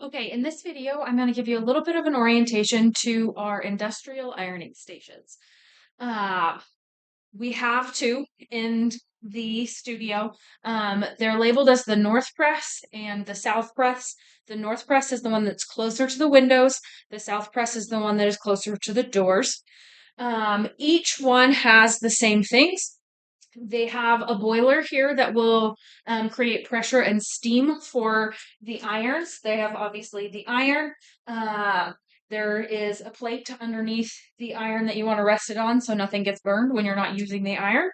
Okay, in this video, I'm going to give you a little bit of an orientation to our industrial ironing stations. Uh, we have two in the studio. They're labeled as the North Press and the South Press. The North Press is the one that's closer to the windows. The South Press is the one that is closer to the doors. Each one has the same things. They have a boiler here that will create pressure and steam for the irons. They have obviously the iron. Uh, there is a plate underneath the iron that you want to rest it on so nothing gets burned when you're not using the iron.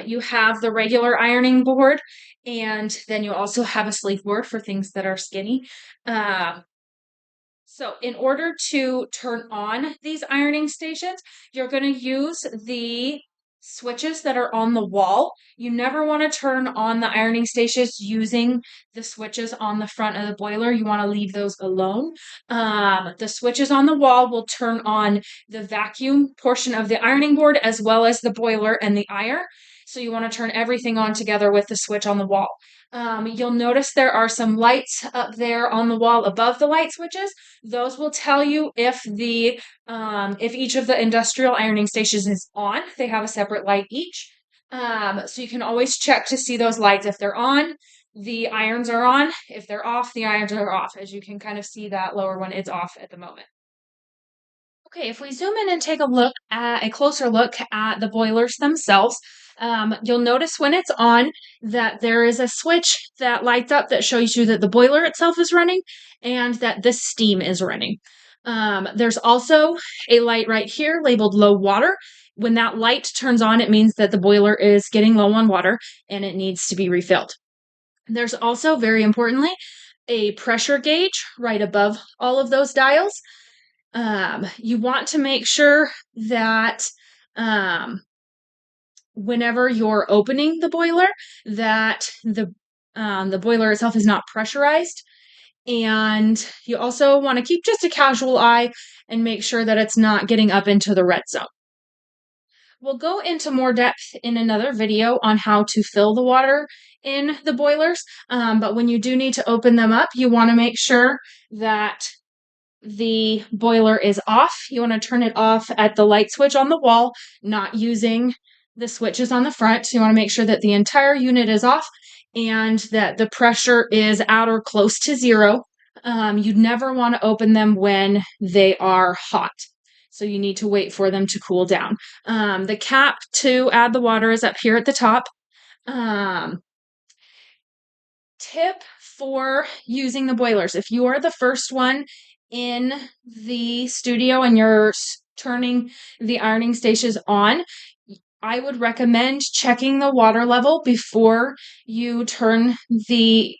You have the regular ironing board, and then you also have a sleeve board for things that are skinny. So in order to turn on these ironing stations, you're going to use the switches that are on the wall. You never want to turn on the ironing stations using the switches on the front of the boiler. You want to leave those alone. The switches on the wall will turn on the vacuum portion of the ironing board as well as the boiler and the iron. So you want to turn everything on together with the switch on the wall. You'll notice there are some lights up there on the wall above the light switches. Those will tell you if each of the industrial ironing stations is on. They have a separate light each. So you can always check to see those lights. If they're on, the irons are on. If they're off, the irons are off. As you can kind of see, that lower one is off at the moment. Okay, if we zoom in and take a closer look at the boilers themselves, you'll notice when it's on that there is a switch that lights up that shows you that the boiler itself is running and that the steam is running. There's also a light right here labeled low water. When that light turns on, it means that the boiler is getting low on water and it needs to be refilled. There's also, very importantly, a pressure gauge right above all of those dials. You want to make sure that whenever you're opening the boiler, that the boiler itself is not pressurized. And you also want to keep just a casual eye and make sure that it's not getting up into the red zone. We'll go into more depth in another video on how to fill the water in the boilers, but when you do need to open them up, you want to make sure that the boiler is off. You want to turn it off at the light switch on the wall, not using the switches on the front. So you want to make sure that the entire unit is off and that the pressure is at or close to zero. You'd never want to open them when they are hot. So you need to wait for them to cool down. The cap to add the water is up here at the top. Tip for using the boilers. If you are the first one in the studio and you're turning the ironing stations on, I would recommend checking the water level before you turn the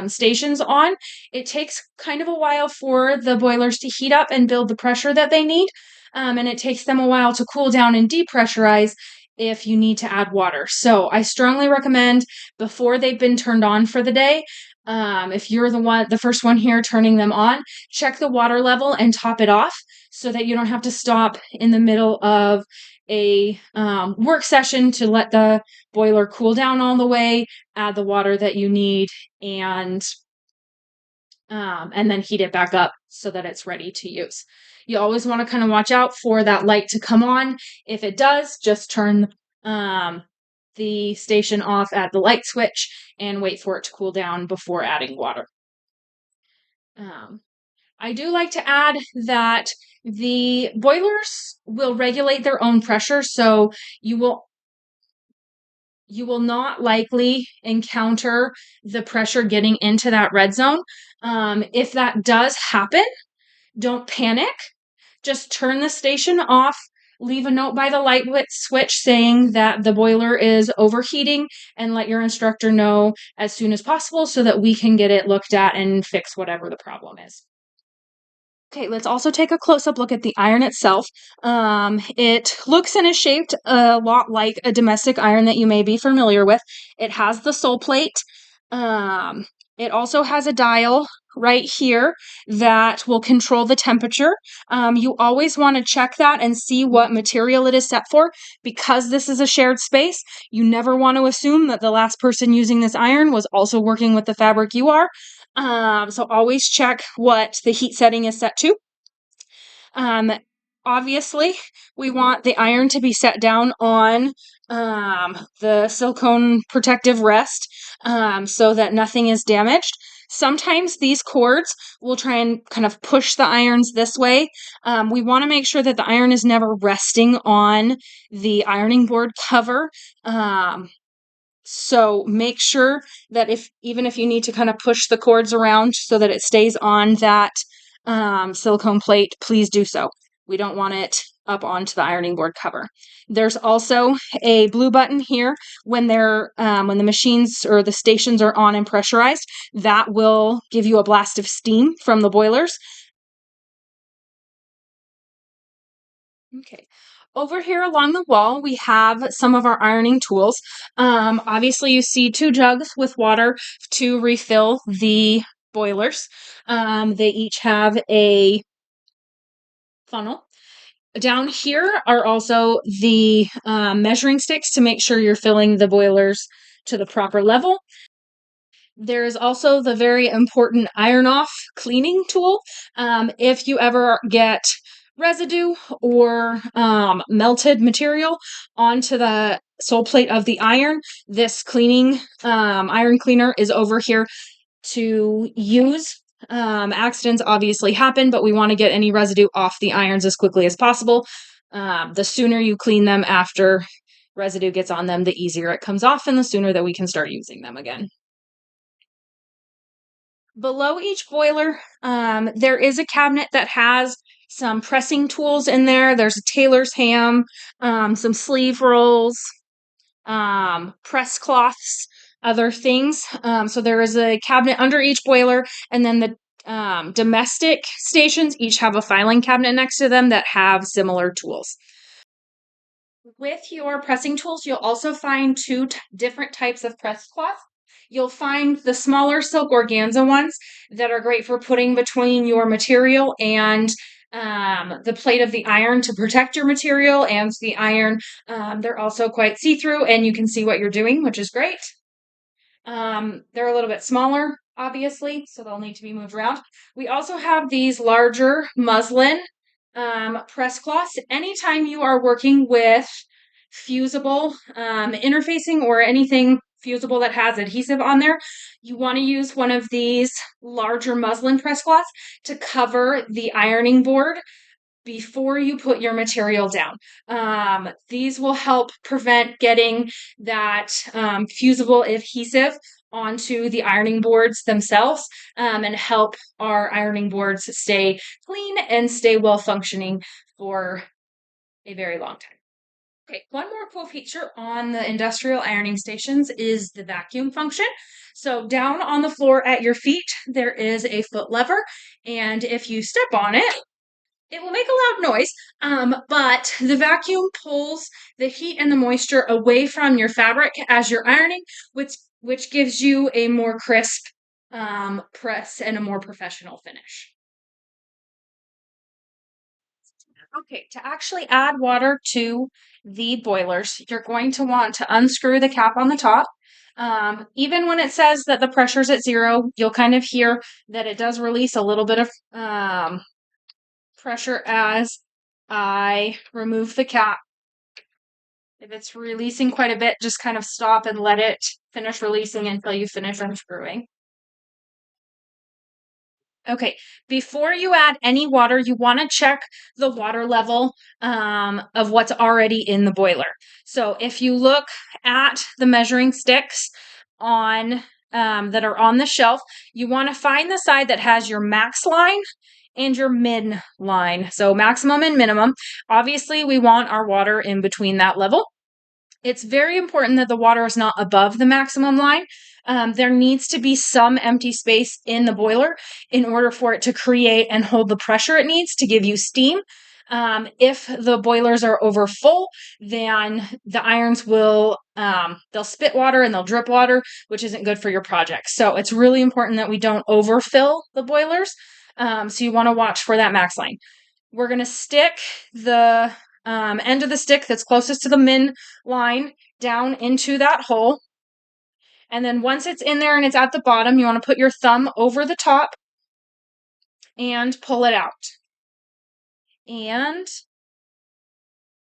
stations on. It takes kind of a while for the boilers to heat up and build the pressure that they need, and it takes them a while to cool down and depressurize if you need to add water. So I strongly recommend before they've been turned on for the day, if you're the first one here turning them on, check the water level and top it off so that you don't have to stop in the middle of a work session to let the boiler cool down all the way, add the water that you need, and then heat it back up so that it's ready to use. You always want to kind of watch out for that light to come on. If it does, just turn the station off at the light switch and wait for it to cool down before adding water. I do like to add that the boilers will regulate their own pressure, so you will not likely encounter the pressure getting into that red zone. If that does happen, don't panic. Just turn the station off. Leave a note by the light switch saying that the boiler is overheating and let your instructor know as soon as possible so that we can get it looked at and fix whatever the problem is. Okay, let's also take a close-up look at the iron itself. It looks and is shaped a lot like a domestic iron that you may be familiar with. It has the sole plate. It also has a dial right here that will control the temperature. You always want to check that and see what material it is set for. Because this is a shared space, you never want to assume that the last person using this iron was also working with the fabric you are. So always check what the heat setting is set to. Obviously, we want the iron to be set down on the silicone protective rest so that nothing is damaged. Sometimes these cords will try and kind of push the irons this way. We want to make sure that the iron is never resting on the ironing board cover. So make sure that even if you need to kind of push the cords around so that it stays on that silicone plate, please do so. We don't want it up onto the ironing board cover. There's also a blue button here when when the machines or the stations are on and pressurized. That will give you a blast of steam from the boilers. Okay. Over here along the wall, we have some of our ironing tools. Obviously, you see 2 jugs with water to refill the boilers. They each have a funnel. Down here are also the measuring sticks to make sure you're filling the boilers to the proper level. There is also the very important iron off cleaning tool. If you ever get residue or melted material onto the sole plate of the iron, this cleaning iron cleaner is over here to use. Accidents obviously happen, but we want to get any residue off the irons as quickly as possible. The sooner you clean them after residue gets on them, the easier it comes off and the sooner that we can start using them again. Below each boiler, there is a cabinet that has some pressing tools in there. There's a tailor's ham, some sleeve rolls, press cloths, other things. So there is a cabinet under each boiler, and then the domestic stations each have a filing cabinet next to them that have similar tools. With your pressing tools, you'll also find two different types of press cloth. You'll find the smaller silk organza ones that are great for putting between your material and the plate of the iron to protect your material and the iron. They're also quite see-through and you can see what you're doing, which is great. They're a little bit smaller, obviously, so they'll need to be moved around. We also have these larger muslin press cloths. Anytime you are working with fusible interfacing or anything fusible that has adhesive on there, you want to use one of these larger muslin press cloths to cover the ironing board before you put your material down. These will help prevent getting that fusible adhesive onto the ironing boards themselves and help our ironing boards stay clean and stay well functioning for a very long time. Okay, one more cool feature on the industrial ironing stations is the vacuum function. So down on the floor at your feet, there is a foot lever, and if you step on it, it will make a loud noise, but the vacuum pulls the heat and the moisture away from your fabric as you're ironing, which gives you a more crisp press and a more professional finish. Okay, to actually add water to the boilers, you're going to want to unscrew the cap on the top. Even when it says that the pressure's at 0, you'll kind of hear that it does release a little bit of pressure as I remove the cap. If it's releasing quite a bit, just kind of stop and let it finish releasing until you finish unscrewing. Okay, before you add any water, you want to check the water level of what's already in the boiler. So if you look at the measuring sticks on that are on the shelf, you want to find the side that has your max line and your min line. So maximum and minimum. Obviously, we want our water in between that level. It's very important that the water is not above the maximum line. There needs to be some empty space in the boiler in order for it to create and hold the pressure it needs to give you steam. If the boilers are over full, then the irons will, they'll spit water and they'll drip water, which isn't good for your project. So it's really important that we don't overfill the boilers. So you want to watch for that max line. We're going to stick the end of the stick that's closest to the min line down into that hole. And then once it's in there and it's at the bottom, you want to put your thumb over the top and pull it out. And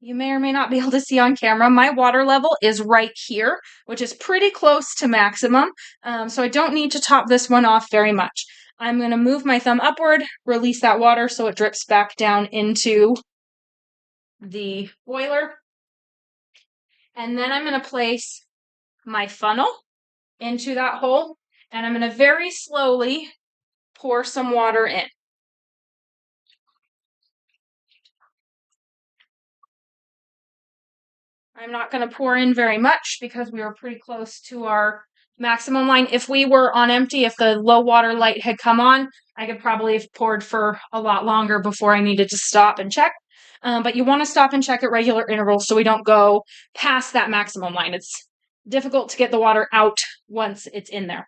you may or may not be able to see on camera, my water level is right here, which is pretty close to maximum. So I don't need to top this one off very much. I'm going to move my thumb upward, release that water so it drips back down into the boiler. And then I'm going to place my funnel into that hole, and I'm going to very slowly pour some water in. I'm not going to pour in very much because we were pretty close to our maximum line. If we were on empty, if the low water light had come on, I could probably have poured for a lot longer before I needed to stop and check. But you want to stop and check at regular intervals so we don't go past that maximum line. It's difficult to get the water out once it's in there.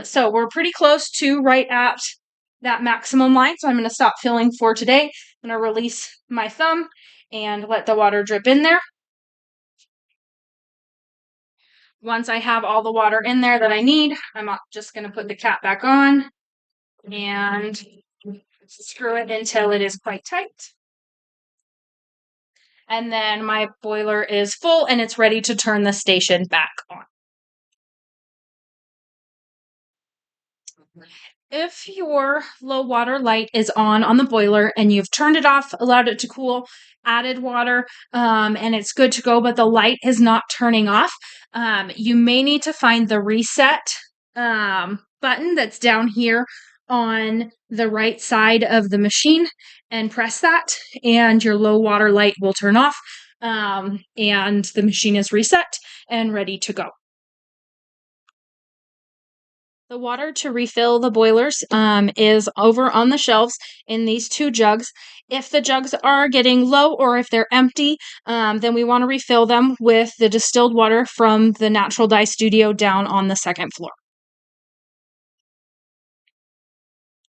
So we're pretty close to right at that maximum line. So I'm going to stop filling for today. I'm going to release my thumb and let the water drip in there. Once I have all the water in there that I need, I'm just going to put the cap back on and screw it until it is quite tight. And then my boiler is full and it's ready to turn the station back on. If your low water light is on the boiler and you've turned it off, allowed it to cool, added water, and it's good to go, but the light is not turning off, you may need to find the reset button that's down here on the right side of the machine and press that, and your low water light will turn off, and the machine is reset and ready to go. The water to refill the boilers is over on the shelves in these two jugs. If the jugs are getting low or if they're empty, then we want to refill them with the distilled water from the Natural Dye Studio down on the second floor.